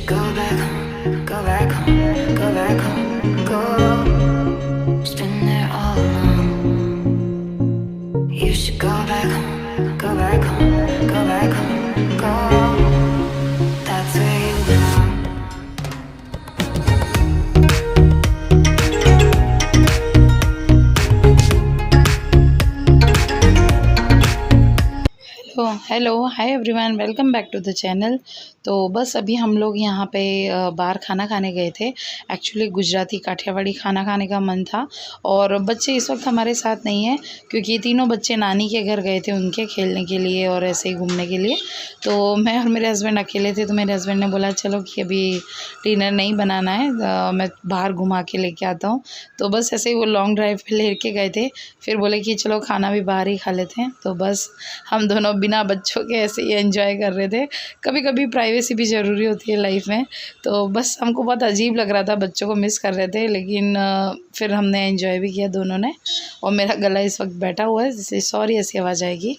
should go back home, go back home, go back home, go. It's been there all along. You should go back home, go back home, go back home, go. That's where you belong. Hello hi everyone, welcome back to the channel. तो बस अभी हम लोग यहाँ पे बाहर खाना खाने गए थे। एक्चुअली गुजराती काठियावाड़ी खाना खाने का मन था और बच्चे इस वक्त हमारे साथ नहीं हैं क्योंकि तीनों बच्चे नानी के घर गए थे उनके खेलने के लिए और ऐसे ही घूमने के लिए। तो मैं और मेरे हस्बैंड अकेले थे, तो मेरे हस्बैंड ने बोला चलो कि अभी डिनर नहीं बनाना है, मैं बाहर घुमा के लेके आता हूँ। तो बस ऐसे ही वो लॉन्ग ड्राइव पे लेके गए थे, फिर बोले कि चलो खाना भी बाहर ही खा लेते हैं। तो बस हम दोनों बिना बच्चों के ऐसे ही एंजॉय कर रहे थे। कभी कभी प्राइवेसी भी ज़रूरी होती है लाइफ में। तो बस हमको बहुत अजीब लग रहा था, बच्चों को मिस कर रहे थे, लेकिन फिर हमने एंजॉय भी किया दोनों ने। और मेरा गला इस वक्त बैठा हुआ है, जिससे सॉरी ऐसी आवाज़ आएगी।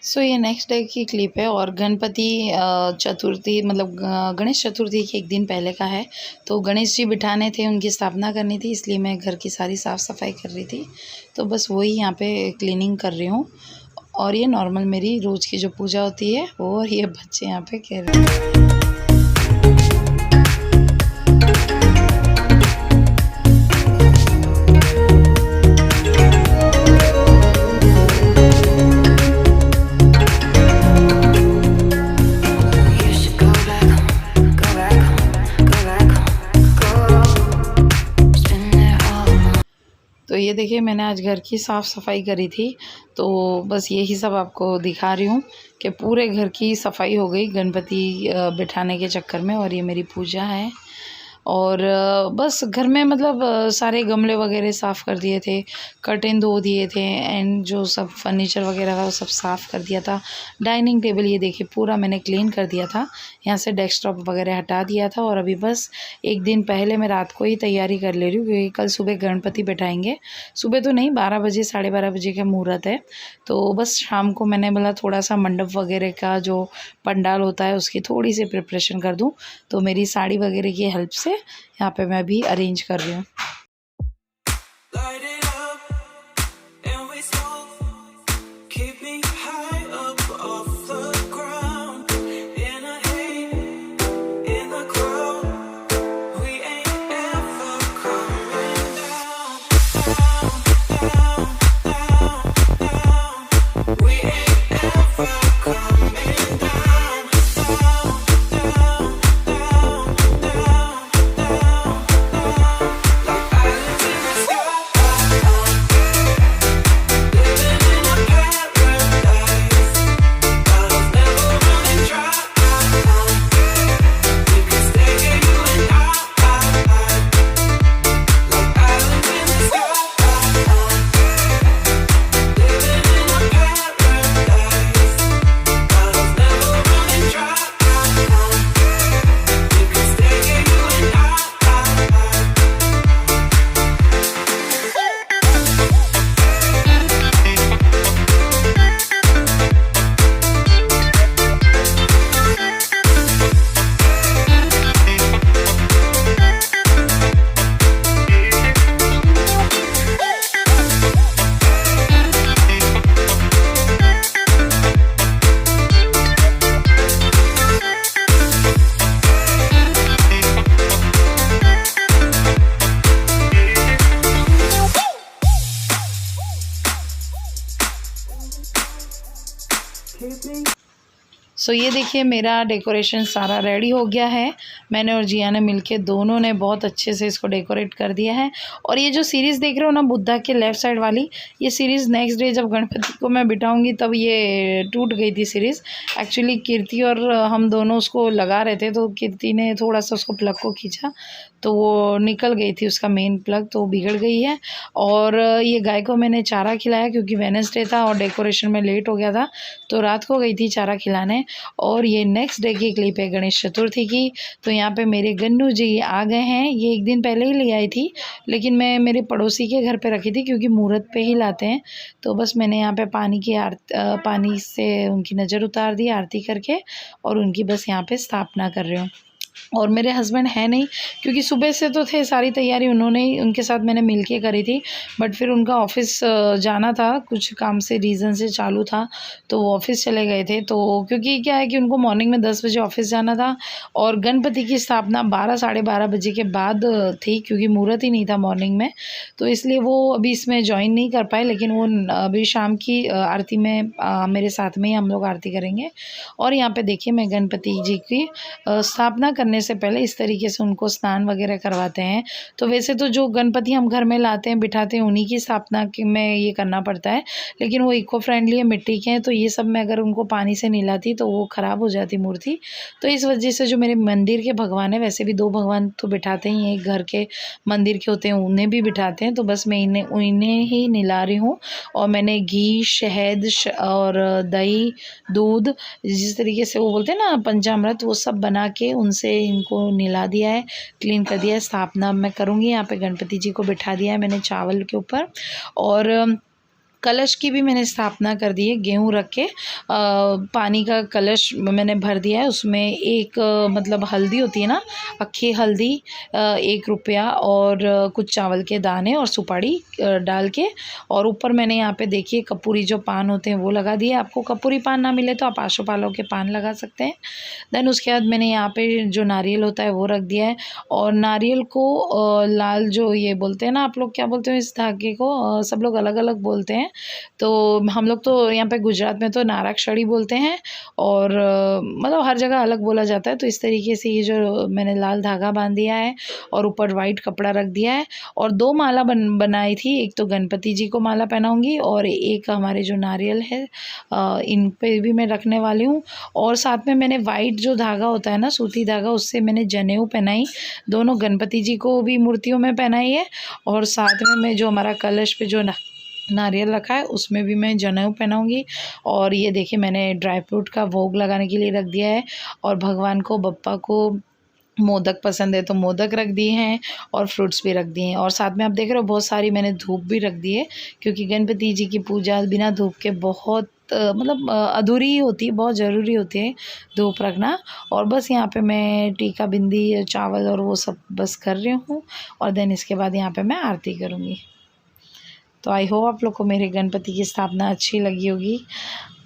सो ये नेक्स्ट डे की क्लिप है और गणपति चतुर्थी मतलब गणेश चतुर्थी के एक दिन पहले का है। तो गणेश जी बिठाने थे, उनकी स्थापना करनी थी, इसलिए मैं घर की सारी साफ़ सफाई कर रही थी। तो बस वही यहाँ पे क्लीनिंग कर रही हूँ। और ये नॉर्मल मेरी रोज़ की जो पूजा होती है वो, और ये बच्चे यहाँ पे कह रहे हैं। तो ये देखिए, मैंने आज घर की साफ़ सफाई करी थी, तो बस यही सब आपको दिखा रही हूँ कि पूरे घर की सफाई हो गई गणपति बिठाने के चक्कर में। और ये मेरी पूजा है। और बस घर में मतलब सारे गमले वगैरह साफ़ कर दिए थे, कर्टेन धो दिए थे, एंड जो सब फर्नीचर वगैरह था वो सब साफ़ कर दिया था। डाइनिंग टेबल ये देखिए पूरा मैंने क्लीन कर दिया था, यहाँ से डेस्कटॉप वगैरह हटा दिया था। और अभी बस एक दिन पहले मैं रात को ही तैयारी कर ले रही हूँ क्योंकि कल सुबह गणपति बैठाएंगे। सुबह तो नहीं, 12 बजे 12:30 बजे का मुहूर्त है। तो बस शाम को मैंने बोला थोड़ा सा मंडप वगैरह का जो पंडाल होता है उसकी थोड़ी सी प्रिपरेशन कर दूँ। तो मेरी साड़ी वगैरह की हेल्प से यहाँ पे मैं भी अरेंज कर रही हूँ। सो ये देखिए मेरा डेकोरेशन सारा रेडी हो गया है। मैंने और जिया ने मिलके दोनों ने बहुत अच्छे से इसको डेकोरेट कर दिया है। और ये जो सीरीज़ देख रहे हो ना बुद्धा के लेफ़्ट साइड वाली, ये सीरीज़ नेक्स्ट डे जब गणपति को मैं बिठाऊंगी तब ये टूट गई थी सीरीज़। एक्चुअली कीर्ति और हम दोनों उसको लगा रहे थे, तो कीर्ति ने थोड़ा सा उसको प्लग को खींचा तो वो निकल गई थी उसका मेन प्लग, तो बिगड़ गई है। और ये गाय को मैंने चारा खिलाया क्योंकि वेडनेसडे था और डेकोरेशन में लेट हो गया था, तो रात को गई थी चारा खिलाने। और ये नेक्स्ट डे की क्लिप है गणेश चतुर्थी की। तो यहाँ पे मेरे गन्नू जी आ गए हैं। ये एक दिन पहले ही ले आई थी, लेकिन मैं मेरे पड़ोसी के घर पे रखी थी क्योंकि मुहूर्त पे ही लाते हैं। तो बस मैंने यहाँ पे पानी से उनकी नज़र उतार दी आरती करके, और उनकी बस यहाँ पे स्थापना कर रही हूँ। और मेरे हस्बैंड है नहीं क्योंकि सुबह से तो थे, सारी तैयारी उन्होंने ही, उनके साथ मैंने मिलके करी थी। बट फिर उनका ऑफ़िस जाना था, कुछ काम से रीज़न से चालू था, तो वो ऑफ़िस चले गए थे। तो क्योंकि क्या है कि उनको मॉर्निंग में 10 बजे ऑफ़िस जाना था और गणपति की स्थापना 12 साढ़े 12 बजे के बाद थी, क्योंकि मुहूर्त ही नहीं था मॉर्निंग में, तो इसलिए वो अभी इसमें ज्वाइन नहीं कर पाए। लेकिन वो अभी शाम की आरती में मेरे साथ में ही हम लोग आरती करेंगे। और यहाँ पर देखिए मैं गणपति जी की स्थापना करने से पहले इस तरीके से उनको स्नान वगैरह करवाते हैं। तो वैसे तो जो गणपति हम घर में लाते हैं बिठाते हैं उन्हीं की स्थापना में ये करना पड़ता है, लेकिन वो इको फ्रेंडली है, मिट्टी के हैं, तो ये सब मैं अगर उनको पानी से नहलाती तो वो ख़राब हो जाती मूर्ति। तो इस वजह से जो मेरे मंदिर के भगवान है, वैसे भी 2 भगवान तो बिठाते ही हैं, एक घर के मंदिर के होते हैं उन्हें भी बिठाते हैं, तो बस मैं इन्हें ही नहला रही हूँ। और मैंने घी, शहद और दही, दूध, जिस तरीके से वो बोलते हैं ना पंचामृत, वो सब बना के उनसे इनको नहला दिया है, क्लीन कर दिया है। स्थापना मैं करूँगी। यहाँ पे गणपति जी को बिठा दिया है मैंने चावल के ऊपर, और कलश की भी मैंने स्थापना कर दी है। गेहूँ रख के पानी का कलश मैंने भर दिया है, उसमें एक मतलब हल्दी होती है ना, अक्खी हल्दी 1 रुपया, और कुछ चावल के दाने और सुपारी डाल के, और ऊपर मैंने यहाँ पे देखिए कपूरी जो पान होते हैं वो लगा दिए। आपको कपूरी पान ना मिले तो आप आशोपालों के पान लगा सकते हैं। देन उसके बाद मैंने यहाँ पे जो नारियल होता है वो रख दिया है। और नारियल को लाल जो ये बोलते हैं ना, आप लोग क्या बोलते हो इस धागे को, सब लोग अलग अलग बोलते हैं। तो हम लोग तो यहाँ पे गुजरात में तो नाराक्षड़ी बोलते हैं, और मतलब हर जगह अलग बोला जाता है। तो इस तरीके से ये जो मैंने लाल धागा बांध दिया है और ऊपर वाइट कपड़ा रख दिया है, और 2 माला बनाई थी। एक तो गणपति जी को माला पहनाऊंगी और एक हमारे जो नारियल है इन पे भी मैं रखने वाली हूँ। और साथ में मैंने वाइट जो धागा होता है ना, सूती धागा, उससे मैंने जनेऊ पहनाई, दोनों गणपति जी को भी मूर्तियों में पहनाई है, और साथ में मैं जो हमारा कलश पे जो नारियल रखा है उसमें भी मैं जनेऊ पहनाऊंगी। और ये देखिए मैंने ड्राई फ्रूट का भोग लगाने के लिए रख दिया है, और भगवान को, बप्पा को मोदक पसंद है तो मोदक रख दिए हैं, और फ्रूट्स भी रख दिए हैं। और साथ में आप देख रहे हो बहुत सारी मैंने धूप भी रख दी है, क्योंकि गणपति जी की पूजा बिना धूप के बहुत मतलब अधूरी ही होती है, बहुत ज़रूरी होती है धूप रखना। और बस यहाँ पे मैं टीका, बिंदी, चावल और वो सब बस कर रही हूँ, और देन इसके बाद यहाँ पे मैं आरती करूँगी। तो आई होप आप लोग को मेरे गणपति की स्थापना अच्छी लगी होगी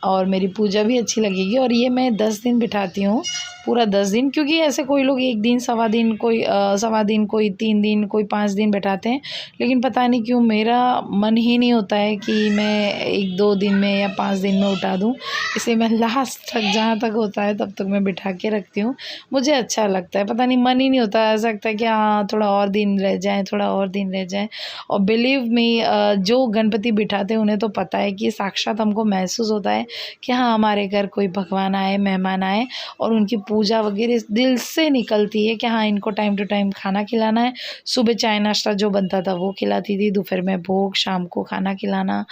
और मेरी पूजा भी अच्छी लगेगी। और ये मैं 10 दिन बिठाती हूँ, पूरा 10 दिन, क्योंकि ऐसे कोई लोग 1 दिन, सवा दिन, कोई सवा दिन, कोई 3 दिन, कोई 5 दिन बैठाते हैं। लेकिन पता नहीं क्यों मेरा मन ही नहीं होता है कि मैं 1-2 दिन में या 5 दिन में उठा दूँ, इसलिए मैं लास्ट तक जहाँ तक होता है तब तक मैं बिठा के रखती हूँ। मुझे अच्छा लगता है, पता नहीं मन ही नहीं होता, ऐसा लगता है कि हाँ थोड़ा और दिन रह जाए, थोड़ा और दिन रह जाए। और बिलीव मी, जो गणपति बिठाते हैं उन्हें तो पता है कि साक्षात हमको महसूस होता है कि हाँ हमारे घर कोई भगवान आए, मेहमान आए, और उनकी पूजा वगैरह दिल से निकलती है कि हाँ इनको टाइम टू टाइम खाना खिलाना है। सुबह चाय नाश्ता जो बनता था वो खिलाती थी, दोपहर में भोग, शाम को खाना खिलाना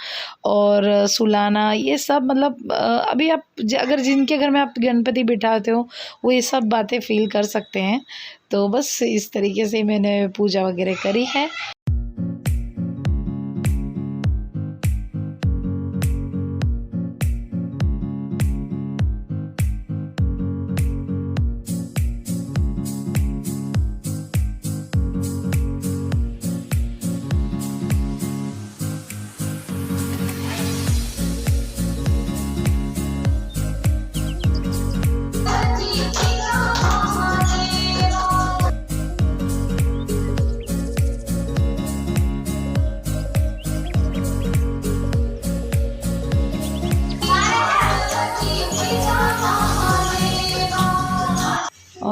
और सुलाना, ये सब मतलब अभी आप अगर जिनके घर में आप गणपति बिठाते हो वो ये सब बातें फील कर सकते हैं। तो बस इस तरीके से मैंने पूजा वगैरह करी है।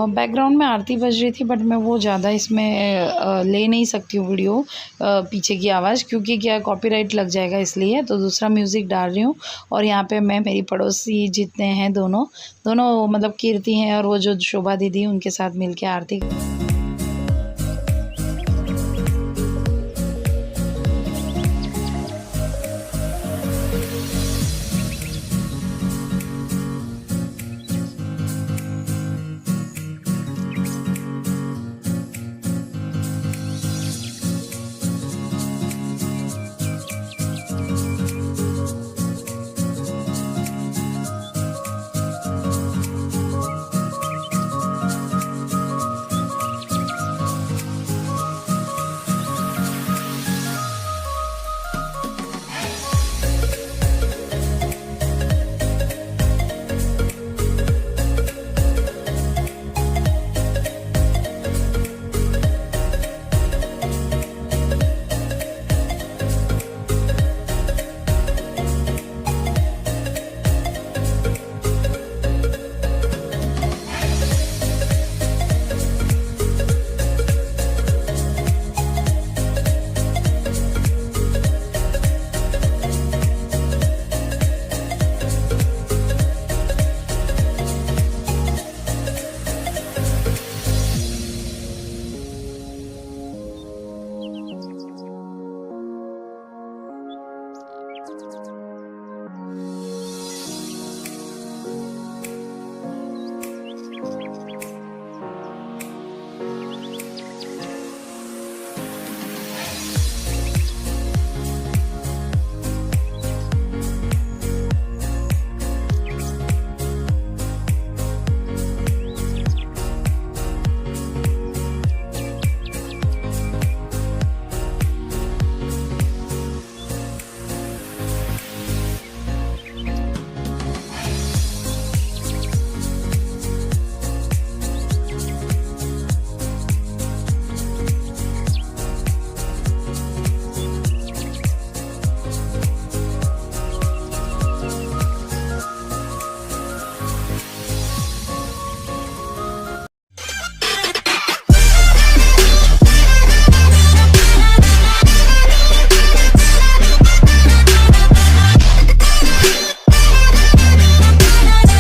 बैकग्राउंड में आरती बज रही थी, बट मैं वो ज़्यादा इसमें ले नहीं सकती हूँ वीडियो पीछे की आवाज़, क्योंकि क्या कॉपीराइट लग जाएगा, इसलिए तो दूसरा म्यूज़िक डाल रही हूँ। और यहाँ पे मैं, मेरी पड़ोसी जितने हैं दोनों मतलब कीर्ति हैं और वो जो शोभा दीदी, उनके साथ मिल के आरती